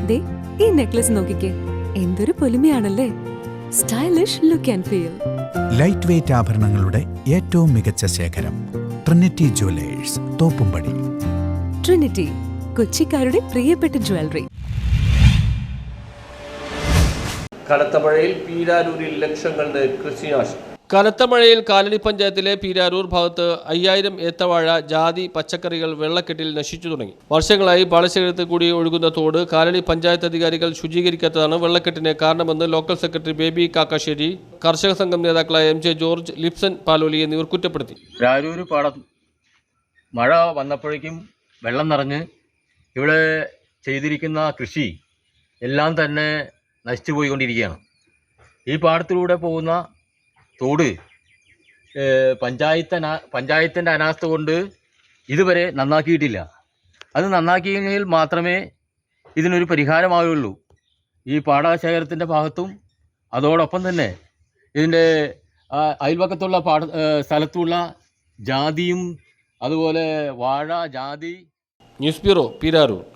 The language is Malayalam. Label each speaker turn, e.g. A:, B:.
A: ദേ ഈ നെക്ലസ് നോക്കിക്കേ, എന്തൊരു പൊലിമയാണല്ലേ. Stylish look and feel.
B: Light weight ആഭരണങ്ങളുടെ ഏറ്റവും മികച്ച ശേഖരം ട്രിനിറ്റി ജുവലേഴ്സ്, തോപ്പുംപടി.
A: ട്രിനിറ്റി, കൊച്ചിക്കാരുടെ പ്രിയപ്പെട്ട ജ്വല്ലറി.
C: കനത്ത മഴയിൽ പീരാരൂരിൽ ലക്ഷങ്ങളുടെ കൃഷിനാശം.
D: കനത്ത മഴയിൽ കാലടി പഞ്ചായത്തിലെ പീരാരൂർ ഭാഗത്ത് 5000 ഏത്തവാഴ, ജാതി, പച്ചക്കറികൾ വെള്ളക്കെട്ടിൽ നശിച്ചു തുടങ്ങി. വർഷങ്ങളായി പാടശേഖരത്തിൽ കൂടി ഒഴുകുന്ന തോട് കാലടി പഞ്ചായത്ത് അധികാരികൾ ശുചീകരിക്കാത്തതാണ് വെള്ളക്കെട്ടിന് കാരണമെന്ന് ലോക്കൽ സെക്രട്ടറി ബേബി കാക്കാശ്ശേരി, കർഷക സംഘം നേതാക്കളായ MJ ജോർജ്, ലിപ്സൺ പാലോലി എന്നിവർ കുറ്റപ്പെടുത്തി.
E: പീരാരൂർ പാടം മഴ വന്നപ്പോഴേക്കും വെള്ളം നിറഞ്ഞ് ഇവിടെ ചെയ്തിരിക്കുന്ന കൃഷി എല്ലാം തന്നെ നശിച്ചു പോയിക്കൊണ്ടിരിക്കുകയാണ്. ഈ പാടത്തിലൂടെ പോകുന്ന തോട് പഞ്ചായത്തിൻ്റെ അനാസ്ഥ കൊണ്ട് ഇതുവരെ നന്നാക്കിയിട്ടില്ല. അത് നന്നാക്കിയെങ്കിൽ മാത്രമേ ഇതിനൊരു പരിഹാരമാവുള്ളൂ. ഈ പാടശേഖരത്തിൻ്റെ ഭാഗത്തും അതോടൊപ്പം തന്നെ ഇതിൻ്റെ അയൽപക്കത്തുള്ള സ്ഥലത്തുള്ള ജാതിയും അതുപോലെ വാഴ, ജാതി.
D: News bureau, പീരാരൂർ.